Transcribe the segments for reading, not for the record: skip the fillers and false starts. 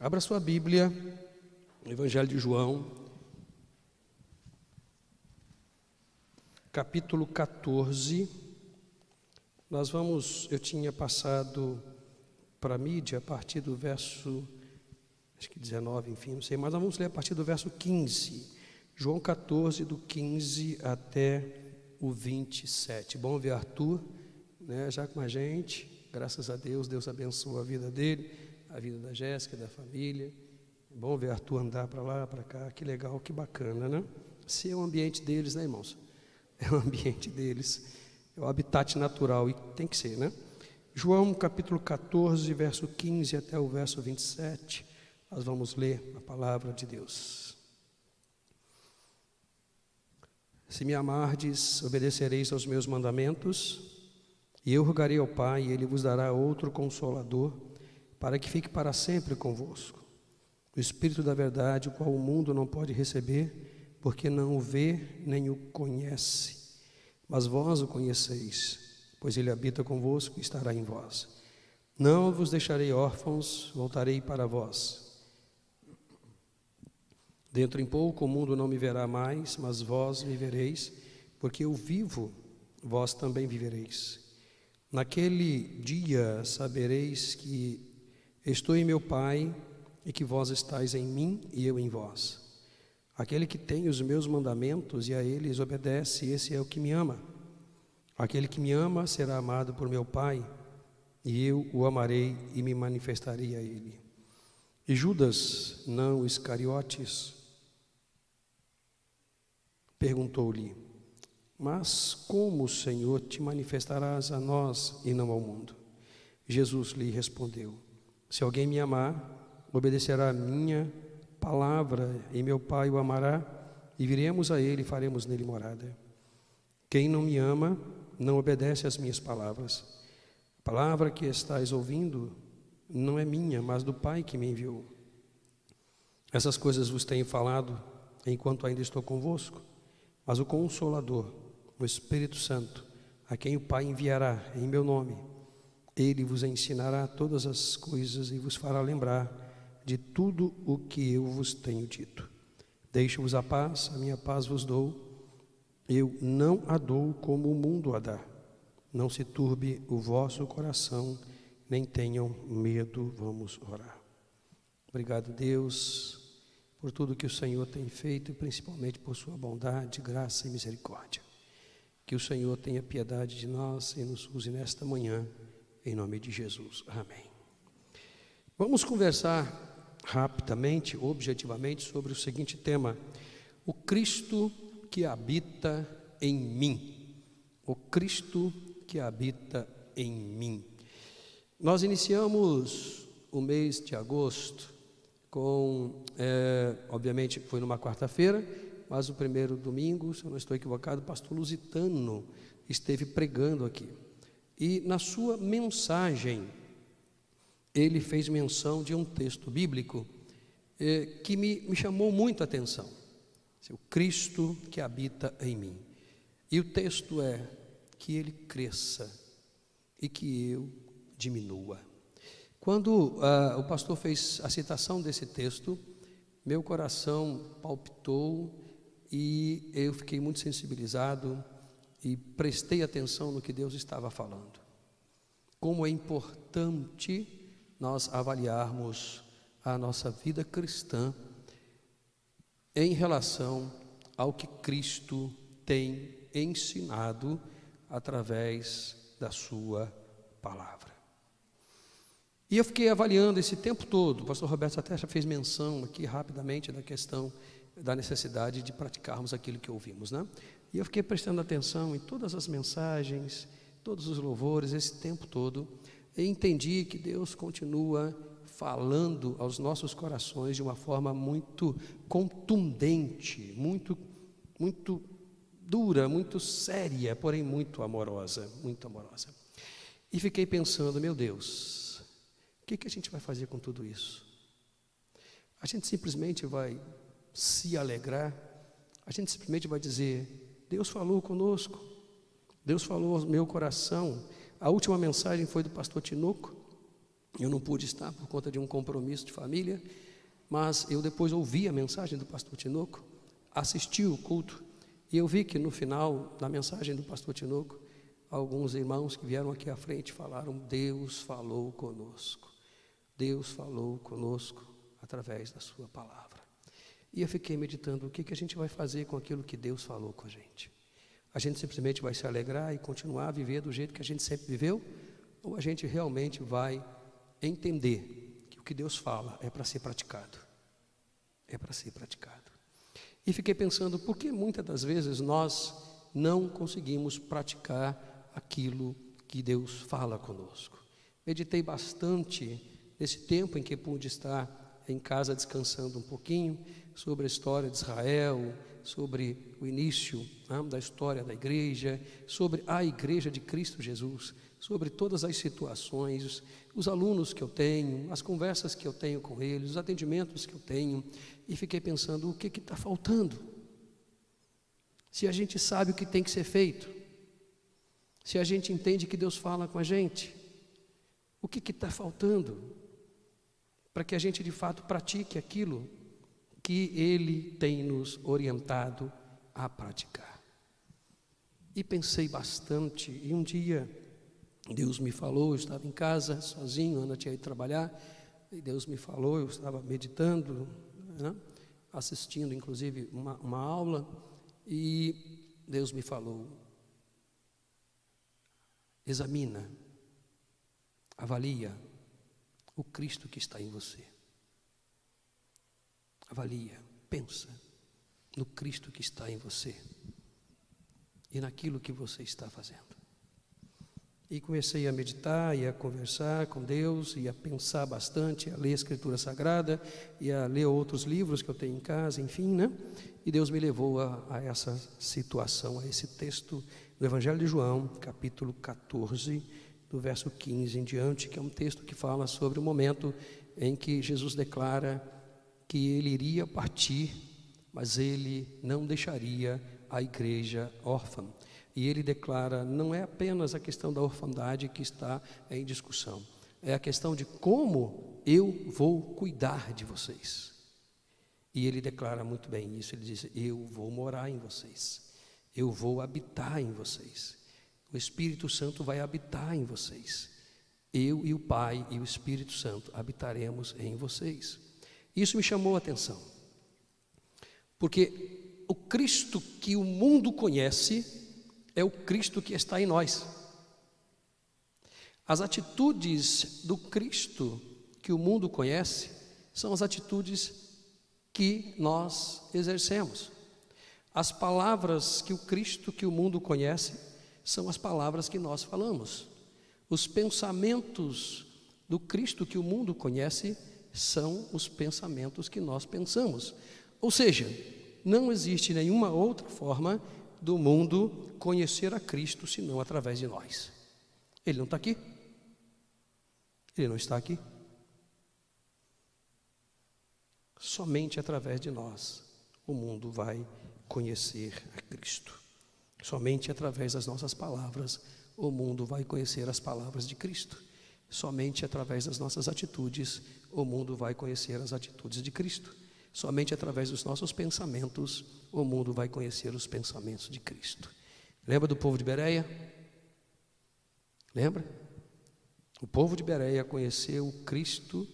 Abra sua Bíblia, no Evangelho de João, capítulo 14. Eu tinha passado para a mídia a partir do verso, acho que 19, enfim, não sei, mas nós vamos ler a partir do verso 15. João 14, do 15 até o 27. Bom ver Arthur, né, já com a gente. Graças a Deus, Deus abençoa a vida dele, a vida da Jéssica, da família. É bom ver Arthur andar para lá, para cá, que legal, que bacana, né? Esse é o ambiente deles, né, irmãos? É o ambiente deles, é o habitat natural, e tem que ser, né? João capítulo 14, verso 15 até o verso 27, nós vamos ler a palavra de Deus. Se me amardes, obedecereis aos meus mandamentos, e eu rogarei ao Pai, e Ele vos dará outro Consolador, para que fique para sempre convosco. O Espírito da verdade, o qual o mundo não pode receber, porque não o vê nem o conhece. Mas vós o conheceis, pois Ele habita convosco e estará em vós. Não vos deixarei órfãos, voltarei para vós. Dentro em pouco o mundo não me verá mais, mas vós me vereis, porque eu vivo, vós também vivereis. Naquele dia sabereis que estou em meu Pai e que vós estáis em mim e eu em vós. Aquele que tem os meus mandamentos e a eles obedece, esse é o que me ama. Aquele que me ama será amado por meu Pai, e eu o amarei e me manifestarei a ele. E Judas, não Iscariotes, perguntou-lhe: mas como, Senhor, te manifestarás a nós e não ao mundo? Jesus lhe respondeu: se alguém me amar, obedecerá a minha palavra, e meu Pai o amará, e viremos a ele e faremos nele morada. Quem não me ama, não obedece às minhas palavras. A palavra que estais ouvindo não é minha, mas do Pai que me enviou. Essas coisas vos tenho falado enquanto ainda estou convosco, mas o Consolador, o Espírito Santo, a quem o Pai enviará em meu nome, ele vos ensinará todas as coisas e vos fará lembrar de tudo o que eu vos tenho dito. Deixo-vos a paz, a minha paz vos dou. Eu não a dou como o mundo a dá. Não se turbe o vosso coração, nem tenham medo. Vamos orar. Obrigado, Deus, por tudo que o Senhor tem feito, e principalmente por sua bondade, graça e misericórdia. Que o Senhor tenha piedade de nós e nos use nesta manhã, em nome de Jesus. Amém. Vamos conversar rapidamente, objetivamente, sobre o seguinte tema: o Cristo que habita em mim. O Cristo que habita em mim. Nós iniciamos o mês de agosto com, obviamente foi numa quarta-feira, mas o primeiro domingo, se eu não estou equivocado, o pastor Lusitano esteve pregando aqui. E na sua mensagem, ele fez menção de um texto bíblico que me chamou muito a atenção. O Cristo que habita em mim. E o texto é: que ele cresça e que eu diminua. Quando o pastor fez a citação desse texto, meu coração palpitou e eu fiquei muito sensibilizado e prestei atenção no que Deus estava falando. Como é importante nós avaliarmos a nossa vida cristã em relação ao que Cristo tem ensinado através da sua palavra. E eu fiquei avaliando esse tempo todo. O pastor Roberto até já fez menção aqui rapidamente da questão da necessidade de praticarmos aquilo que ouvimos, né? E eu fiquei prestando atenção em todas as mensagens, todos os louvores, esse tempo todo, e entendi que Deus continua falando aos nossos corações de uma forma muito contundente, muito dura, muito séria, porém muito amorosa, muito amorosa. E fiquei pensando: meu Deus, o que a gente vai fazer com tudo isso? A gente simplesmente vai se alegrar? A gente simplesmente vai dizer: Deus falou conosco, Deus falou ao meu coração. A última mensagem foi do pastor Tinoco, Eu não pude estar por conta de um compromisso de família, mas eu depois ouvi a mensagem do pastor Tinoco, assisti o culto, e eu vi que no final da mensagem do pastor Tinoco, alguns irmãos que vieram aqui à frente falaram: Deus falou conosco. Deus falou conosco através da sua palavra. E eu fiquei meditando o que a gente vai fazer com aquilo que Deus falou com a gente. A gente simplesmente vai se alegrar e continuar a viver do jeito que a gente sempre viveu? Ou a gente realmente vai entender que o que Deus fala é para ser praticado? É para ser praticado. E fiquei pensando, por que muitas das vezes nós não conseguimos praticar aquilo que Deus fala conosco? Meditei bastante nesse tempo em que pude estar em casa descansando um pouquinho sobre a história de Israel, sobre o início da história da igreja, sobre a igreja de Cristo Jesus, sobre todas as situações, os alunos que eu tenho, as conversas que eu tenho com eles, os atendimentos que eu tenho, e fiquei pensando, o que está faltando? Se a gente sabe o que tem que ser feito, se a gente entende que Deus fala com a gente, o que está faltando para que a gente de fato pratique aquilo que Ele tem nos orientado a praticar? E pensei bastante, e um dia Deus me falou, eu estava em casa sozinho, Ana tinha ido trabalhar, e Deus me falou, eu estava meditando, assistindo inclusive uma aula, e Deus me falou: examina, avalia o Cristo que está em você. Avalia, pensa no Cristo que está em você e naquilo que você está fazendo. E comecei a meditar e a conversar com Deus e a pensar bastante, a ler a Escritura Sagrada e a ler outros livros que eu tenho em casa, enfim, E Deus me levou a essa situação, a esse texto do Evangelho de João, capítulo 14, do verso 15 em diante, que é um texto que fala sobre o momento em que Jesus declara que ele iria partir, mas ele não deixaria a igreja órfã. E ele declara, não é apenas a questão da orfandade que está em discussão, é a questão de como eu vou cuidar de vocês. E ele declara muito bem isso, ele diz: eu vou morar em vocês, eu vou habitar em vocês, o Espírito Santo vai habitar em vocês, eu e o Pai e o Espírito Santo habitaremos em vocês. Isso me chamou a atenção, porque o Cristo que o mundo conhece é o Cristo que está em nós. As atitudes do Cristo que o mundo conhece são as atitudes que nós exercemos. As palavras que o Cristo que o mundo conhece são as palavras que nós falamos. Os pensamentos do Cristo que o mundo conhece são os pensamentos que nós pensamos. Ou seja, não existe nenhuma outra forma do mundo conhecer a Cristo senão através de nós. Ele não está aqui? Ele não está aqui? Somente através de nós o mundo vai conhecer a Cristo. Somente através das nossas palavras o mundo vai conhecer as palavras de Cristo. Somente através das nossas atitudes o mundo vai conhecer as atitudes de Cristo. Somente através dos nossos pensamentos o mundo vai conhecer os pensamentos de Cristo. Lembra do povo de Bereia? Lembra? O povo de Bereia conheceu o Cristo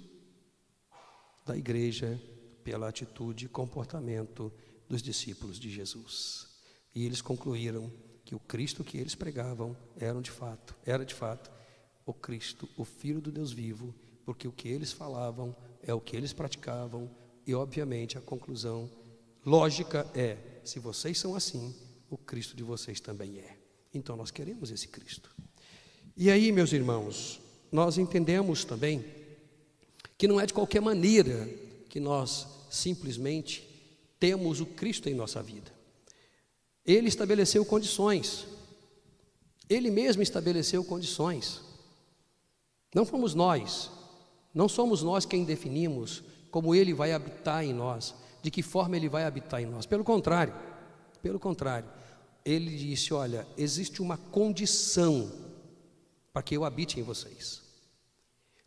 da igreja pela atitude e comportamento dos discípulos de Jesus. E eles concluíram que o Cristo que eles pregavam era de fato o Cristo, o Filho do Deus vivo, porque o que eles falavam é o que eles praticavam. E obviamente a conclusão lógica é: se vocês são assim, o Cristo de vocês também é. Então nós queremos esse Cristo. E aí, meus irmãos, nós entendemos também que não é de qualquer maneira que nós simplesmente temos o Cristo em nossa vida. Ele estabeleceu condições. Ele mesmo estabeleceu condições. Não fomos nós, não somos nós quem definimos como Ele vai habitar em nós, de que forma Ele vai habitar em nós. Pelo contrário, Ele disse: olha, existe uma condição para que eu habite em vocês.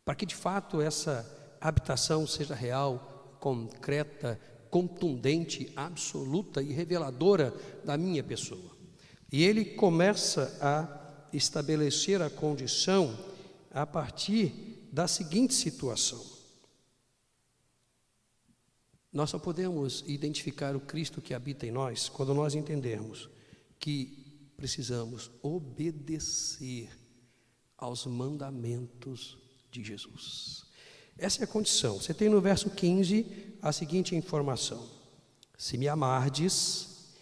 para que de fato essa habitação seja real, concreta, contundente, absoluta e reveladora da minha pessoa. E ele começa a estabelecer a condição a partir da seguinte situação. Nós só podemos identificar o Cristo que habita em nós quando nós entendermos que precisamos obedecer aos mandamentos de Jesus. Essa é a condição. Você tem no verso 15 a seguinte informação: se me amardes,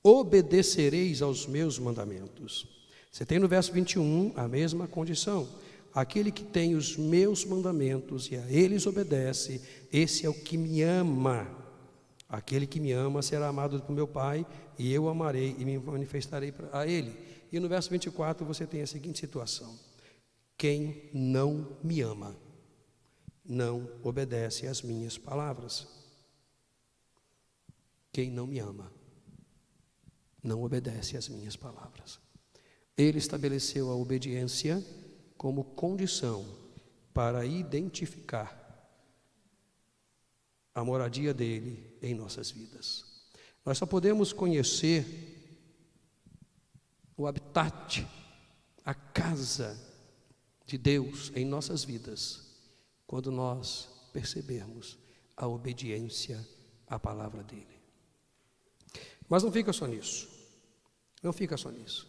obedecereis aos meus mandamentos. Você tem no verso 21 a mesma condição: aquele que tem os meus mandamentos e a eles obedece, esse é o que me ama. Aquele que me ama será amado por meu Pai, e eu o amarei e me manifestarei a ele. E no verso 24 você tem a seguinte situação: quem não me ama não obedece às minhas palavras. Quem não me ama não obedece às minhas palavras. Ele estabeleceu a obediência como condição para identificar a moradia dele em nossas vidas. Nós só podemos conhecer o habitat, a casa de Deus em nossas vidas, quando nós percebermos a obediência à palavra dele. Mas não fica só nisso. Não fica só nisso.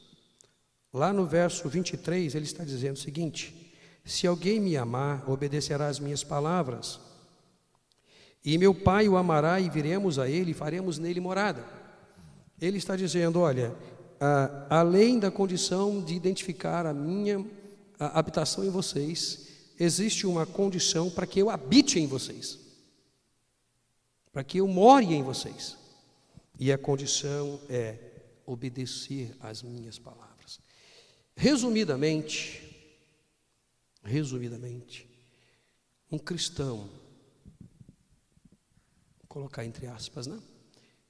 Lá no verso 23, ele está dizendo o seguinte: se alguém me amar, obedecerá às minhas palavras, e meu Pai o amará, e viremos a ele e faremos nele morada. Ele está dizendo, olha, além da condição de identificar a minha habitação em vocês, existe uma condição para que eu habite em vocês, para que eu more em vocês, e a condição é obedecer às minhas palavras. Resumidamente, um cristão, vou colocar entre aspas, né?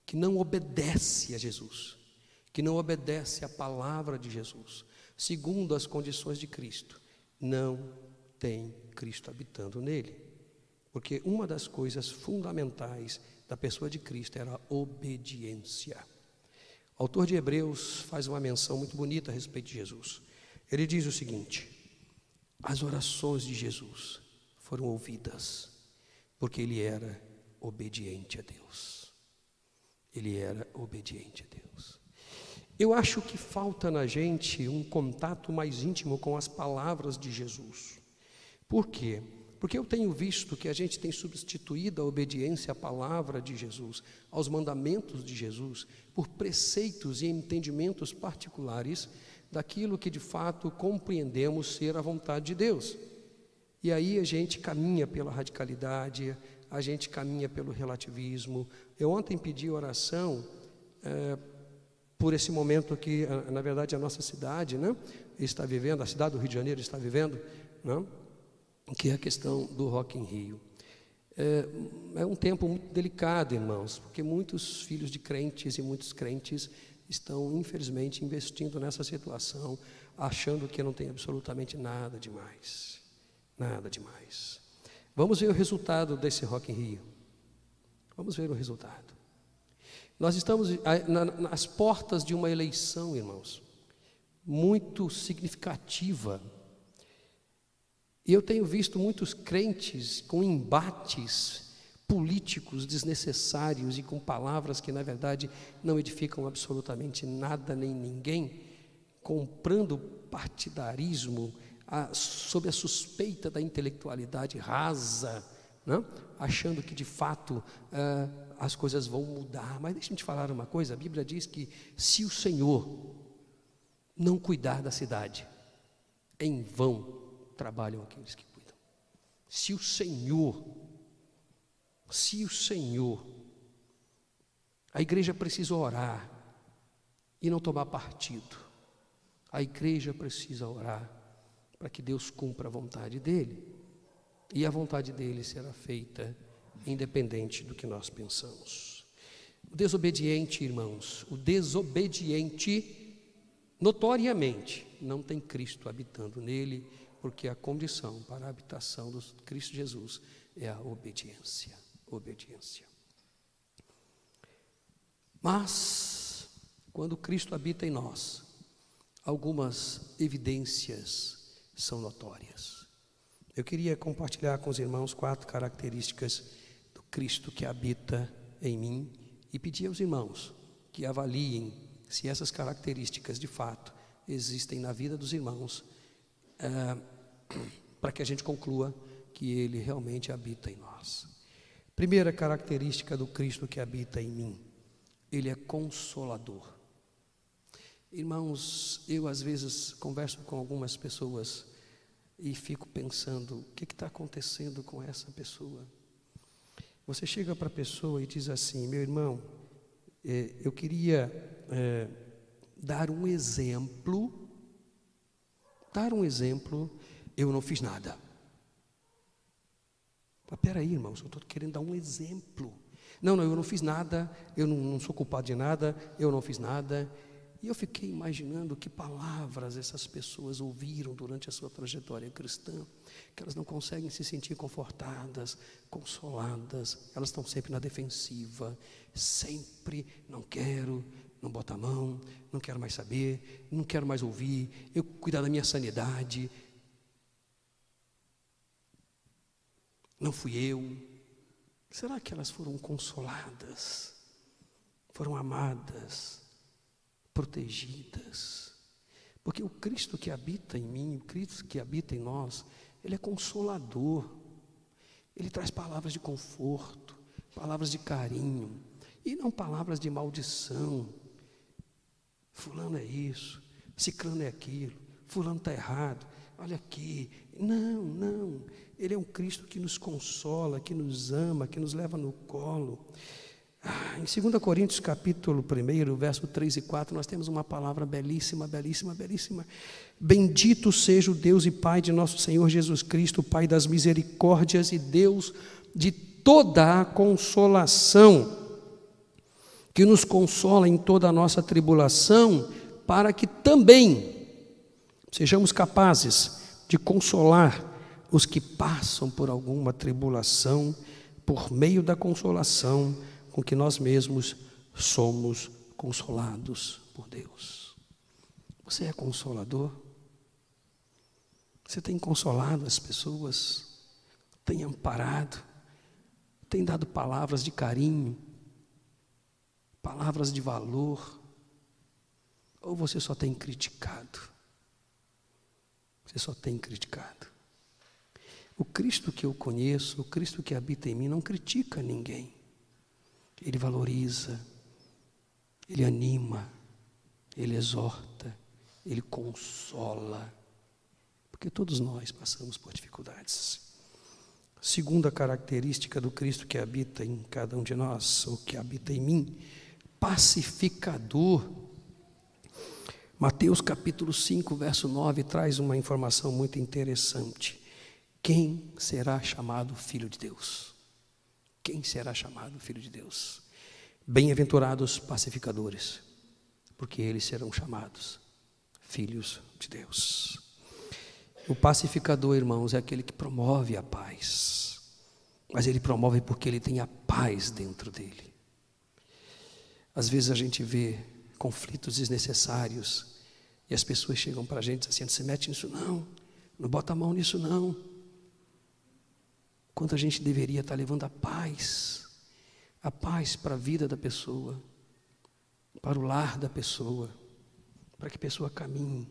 Que não obedece a Jesus, que não obedece à palavra de Jesus, segundo as condições de Cristo, não tem Cristo habitando nele. Porque uma das coisas fundamentais da pessoa de Cristo era a obediência. O autor de Hebreus faz uma menção muito bonita a respeito de Jesus. Ele diz o seguinte: as orações de Jesus foram ouvidas porque ele era obediente a Deus. Ele era obediente a Deus. Eu acho que falta na gente um contato mais íntimo com as palavras de Jesus. Por quê? Porque eu tenho visto que a gente tem substituído a obediência à palavra de Jesus, aos mandamentos de Jesus, por preceitos e entendimentos particulares daquilo que de fato compreendemos ser a vontade de Deus. E aí a gente caminha pela radicalidade, a gente caminha pelo relativismo. Eu ontem pedi oração por esse momento que, na verdade, a nossa cidade, né, está vivendo, a cidade do Rio de Janeiro está vivendo, né, que é a questão do Rock in Rio. É um tempo muito delicado, irmãos, porque muitos filhos de crentes e muitos crentes estão, infelizmente, investindo nessa situação, achando que não tem absolutamente nada demais. Nada demais. Vamos ver o resultado desse Rock in Rio. Vamos ver o resultado. Nós estamos nas portas de uma eleição, irmãos, muito significativa. E eu tenho visto muitos crentes com embates políticos desnecessários e com palavras que, na verdade, não edificam absolutamente nada nem ninguém, comprando partidarismo sob a suspeita da intelectualidade rasa, né? Achando que, de fato, as coisas vão mudar. Mas deixa eu te falar uma coisa: a Bíblia diz que se o Senhor não cuidar da cidade, em vão trabalham aqueles que cuidam. Se o Senhor, a igreja precisa orar e não tomar partido. A igreja precisa orar para que Deus cumpra a vontade dele. E a vontade dele será feita independente do que nós pensamos. O desobediente, irmãos, o desobediente, notoriamente, não tem Cristo habitando nele, porque a condição para a habitação do Cristo Jesus é a obediência. Obediência. Mas, quando Cristo habita em nós, algumas evidências são notórias. Eu queria compartilhar com os irmãos 4 características do Cristo que habita em mim e pedir aos irmãos que avaliem se essas características de fato existem na vida dos irmãos, para que a gente conclua que Ele realmente habita em nós. Primeira característica do Cristo que habita em mim, Ele é consolador. Irmãos, eu às vezes converso com algumas pessoas e fico pensando, o que está acontecendo com essa pessoa? Você chega para a pessoa e diz assim, meu irmão, eu queria dar um exemplo, eu não fiz nada. Mas peraí, irmãos, eu estou querendo dar um exemplo. Não, eu não fiz nada, eu não sou culpado de nada, eu não fiz nada. E eu fiquei imaginando que palavras essas pessoas ouviram durante a sua trajetória cristã, que elas não conseguem se sentir confortadas, consoladas, elas estão sempre na defensiva, sempre não quero, não bota a mão, não quero mais saber, não quero mais ouvir, eu cuidar da minha sanidade. Não fui eu. Será que elas foram consoladas? Foram amadas? Protegidas? Porque o Cristo que habita em mim, o Cristo que habita em nós, Ele é consolador. Ele traz palavras de conforto, palavras de carinho, e não palavras de maldição. Fulano é isso, ciclano é aquilo, fulano está errado, olha aqui. Não, Ele é um Cristo que nos consola, que nos ama, que nos leva no colo. Em 2 Coríntios capítulo 1, verso 3 e 4, nós temos uma palavra belíssima, belíssima, belíssima. Bendito seja o Deus e Pai de nosso Senhor Jesus Cristo, Pai das misericórdias e Deus de toda a consolação, que nos consola em toda a nossa tribulação, para que também sejamos capazes de consolar os que passam por alguma tribulação, por meio da consolação com que nós mesmos somos consolados por Deus. Você é consolador? Você tem consolado as pessoas? Tem amparado? Tem dado palavras de carinho? Palavras de valor? Ou você só tem criticado? Você só tem criticado. O Cristo que eu conheço, o Cristo que habita em mim, não critica ninguém. Ele valoriza, Ele anima, Ele exorta, Ele consola, porque todos nós passamos por dificuldades. Segunda característica do Cristo que habita em cada um de nós, ou que habita em mim, pacificador. Mateus capítulo 5, verso 9, traz uma informação muito interessante. Quem será chamado Filho de Deus? Quem será chamado Filho de Deus? Bem-aventurados pacificadores, porque eles serão chamados filhos de Deus. O pacificador, irmãos, é aquele que promove a paz, mas ele promove porque ele tem a paz dentro dele. Às vezes a gente vê conflitos desnecessários e as pessoas chegam para a gente assim, não se mete nisso não bota a mão nisso não. Quanto a gente deveria estar levando a paz para a vida da pessoa, para o lar da pessoa, para que a pessoa caminhe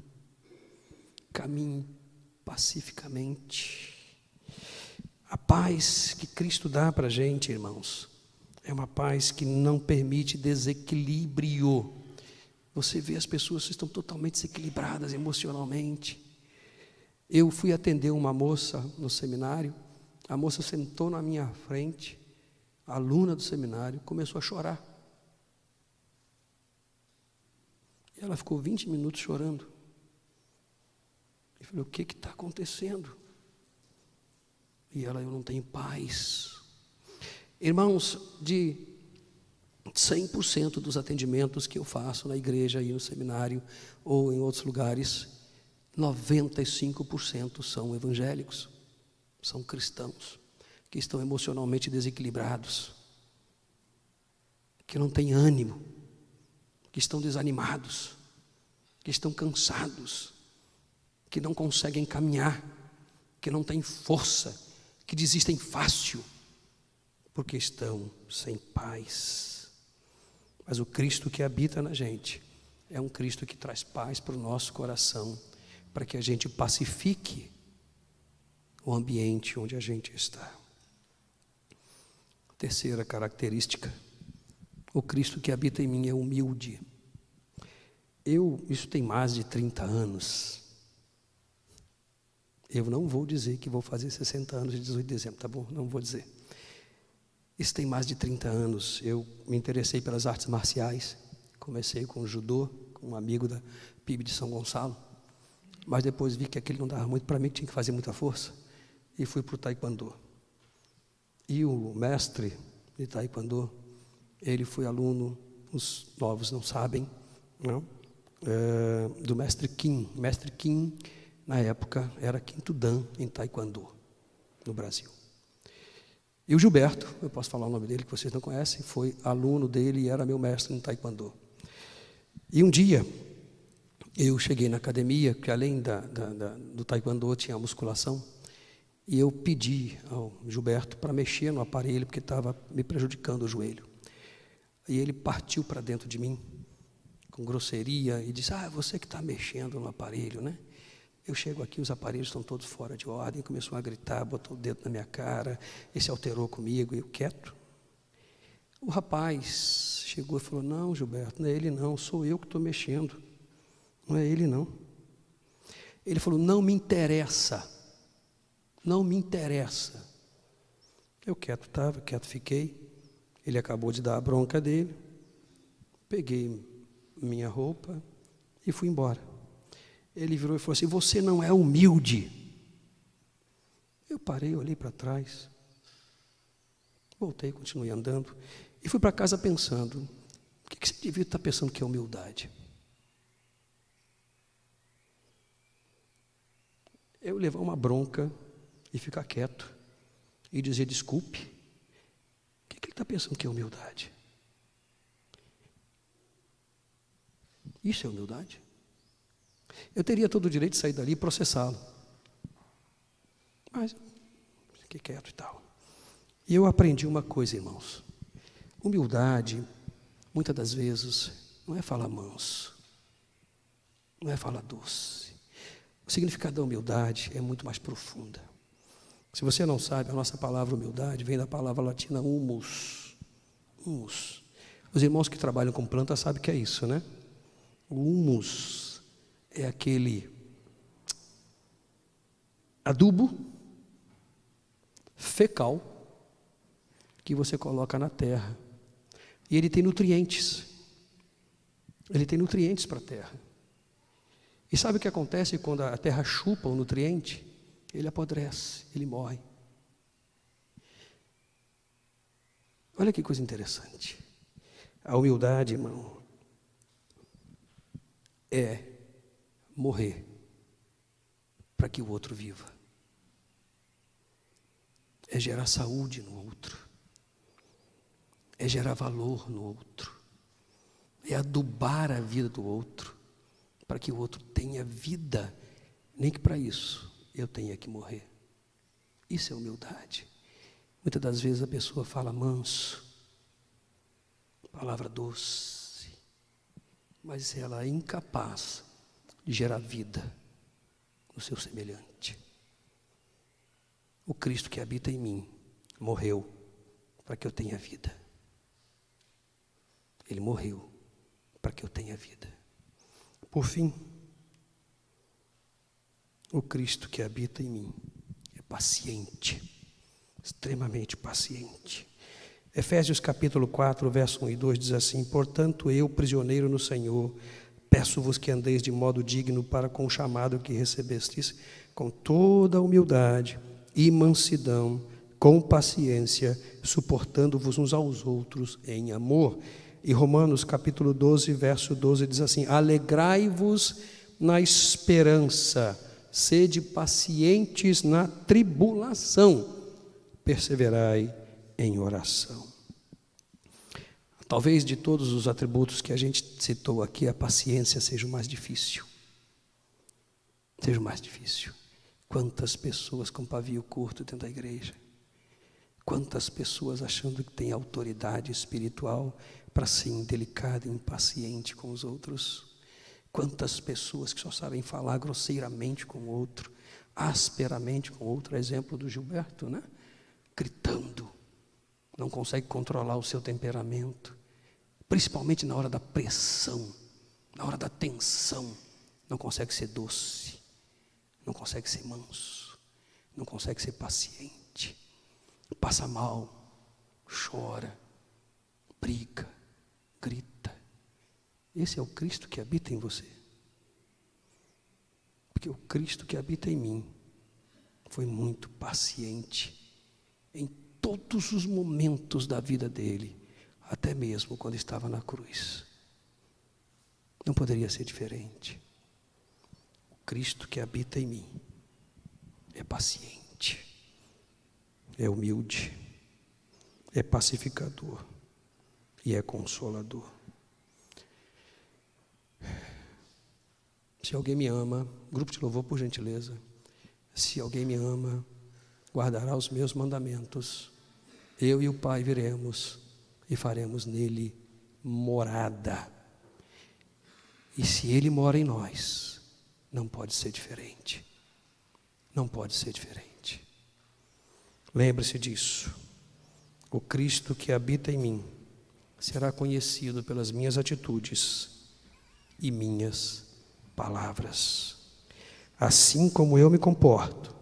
pacificamente. A paz que Cristo dá para a gente, irmãos, é uma paz que não permite desequilíbrio. Você vê as pessoas que estão totalmente desequilibradas emocionalmente. Eu fui atender uma moça no seminário. A moça sentou na minha frente, a aluna do seminário, começou a chorar. E ela ficou 20 minutos chorando. Eu falei, o que está acontecendo? E ela, eu não tenho paz. Irmãos, de 100% dos atendimentos que eu faço na igreja e no seminário, ou em outros lugares, 95% são evangélicos, são cristãos, que estão emocionalmente desequilibrados, que não têm ânimo, que estão desanimados, que estão cansados, que não conseguem caminhar, que não têm força, que desistem fácil, porque estão sem paz. Mas o Cristo que habita na gente é um Cristo que traz paz para o nosso coração, para que a gente pacifique o ambiente onde a gente está. Terceira característica, o Cristo que habita em mim é humilde. Isso tem mais de 30 anos. Eu não vou dizer que vou fazer 60 anos de 18 de dezembro, tá bom? Não vou dizer. Isso tem mais de 30 anos. Eu me interessei pelas artes marciais. Comecei com o judô, com um amigo da PIB de São Gonçalo. Mas depois vi que aquilo não dava muito para mim, que tinha que fazer muita força. E fui para o taekwondo. E o mestre de taekwondo, ele foi aluno, os novos não sabem, não? Do mestre Kim. Mestre Kim, na época, era quinto dan em taekwondo, no Brasil. E o Gilberto, eu posso falar o nome dele, que vocês não conhecem, foi aluno dele e era meu mestre em taekwondo. E um dia, eu cheguei na academia, que além do taekwondo tinha a musculação, e eu pedi ao Gilberto para mexer no aparelho, porque estava me prejudicando o joelho. E ele partiu para dentro de mim, com grosseria, e disse, você que está mexendo no aparelho, né? Eu chego aqui, os aparelhos estão todos fora de ordem. Começou a gritar, botou o dedo na minha cara, e se alterou comigo, e eu quieto. O rapaz chegou e falou, não, Gilberto, não é ele não, sou eu que estou mexendo, não é ele não. Ele falou, não me interessa, não me interessa. Eu quieto estava, quieto fiquei. Ele acabou de dar a bronca dele, peguei minha roupa e fui embora. Ele virou e falou assim, você não é humilde. Eu parei, olhei para trás, voltei, continuei andando e fui para casa pensando, o que você devia estar pensando que é humildade? Eu levar uma bronca e ficar quieto e dizer desculpe. O que ele está pensando que é humildade? Isso é humildade? Eu teria todo o direito de sair dali e processá-lo. Mas fiquei quieto e tal. E eu aprendi uma coisa, irmãos. Humildade, muitas das vezes, não é falar manso, não é falar doce. O significado da humildade é muito mais profunda. Se você não sabe, a nossa palavra humildade vem da palavra latina humus. Humus. Os irmãos que trabalham com planta sabem o que é isso, né? O humus é aquele adubo fecal que você coloca na terra. E ele tem nutrientes. Ele tem nutrientes para a terra. E sabe o que acontece quando a terra chupa o nutriente? Ele apodrece, ele morre. Olha que coisa interessante. A humildade, irmão, é morrer para que o outro viva. É gerar saúde no outro. É gerar valor no outro. É adubar a vida do outro, para que o outro tenha vida, nem que para isso eu tenha que morrer. Isso é humildade. Muitas das vezes a pessoa fala manso, palavra doce, mas ela é incapaz de gerar vida no seu semelhante. O Cristo que habita em mim morreu para que eu tenha vida. Ele morreu para que eu tenha vida. Por fim, o Cristo que habita em mim é paciente, extremamente paciente. Efésios capítulo 4, verso 1 e 2 diz assim: portanto, eu, prisioneiro no Senhor, peço-vos que andeis de modo digno para com o chamado que recebestes, com toda humildade e mansidão, com paciência, suportando-vos uns aos outros em amor. E Romanos capítulo 12, verso 12 diz assim: alegrai-vos na esperança, sede pacientes na tribulação, perseverai em oração. Talvez de todos os atributos que a gente citou aqui, a paciência seja o mais difícil. Seja o mais difícil. Quantas pessoas com pavio curto dentro da igreja. Quantas pessoas achando que tem autoridade espiritual para ser indelicada e impaciente com os outros. Quantas pessoas que só sabem falar grosseiramente com o outro, asperamente com o outro. Exemplo do Gilberto, né? Gritando. Não consegue controlar o seu temperamento. Principalmente na hora da pressão, na hora da tensão. Não consegue ser doce. Não consegue ser manso. Não consegue ser paciente. Passa mal, chora, briga, grita. Esse é o Cristo que habita em você. Porque o Cristo que habita em mim foi muito paciente em todos os momentos da vida dele, até mesmo quando estava na cruz. Não poderia ser diferente. O Cristo que habita em mim é paciente. É humilde, é pacificador e é consolador. Se alguém me ama, grupo de louvor por gentileza, se alguém me ama, guardará os meus mandamentos, eu e o Pai viremos e faremos nele morada. E se ele mora em nós, não pode ser diferente. Não pode ser diferente. Lembre-se disso. O Cristo que habita em mim será conhecido pelas minhas atitudes e minhas palavras. Assim como eu me comporto,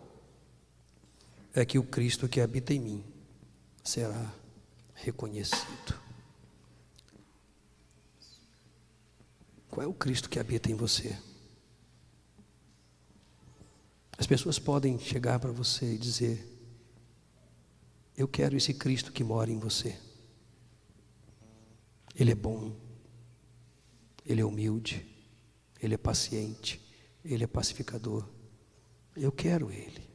é que o Cristo que habita em mim será reconhecido. Qual é o Cristo que habita em você? As pessoas podem chegar para você e dizer: eu quero esse Cristo que mora em você. Ele é bom, ele é humilde, ele é paciente, ele é pacificador. Eu quero ele.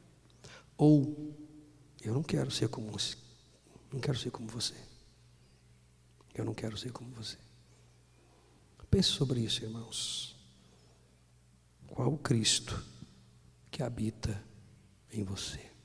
Ou eu não quero ser como você. Não quero ser como você. Eu não quero ser como você. Pense sobre isso, irmãos. Qual o Cristo que habita em você?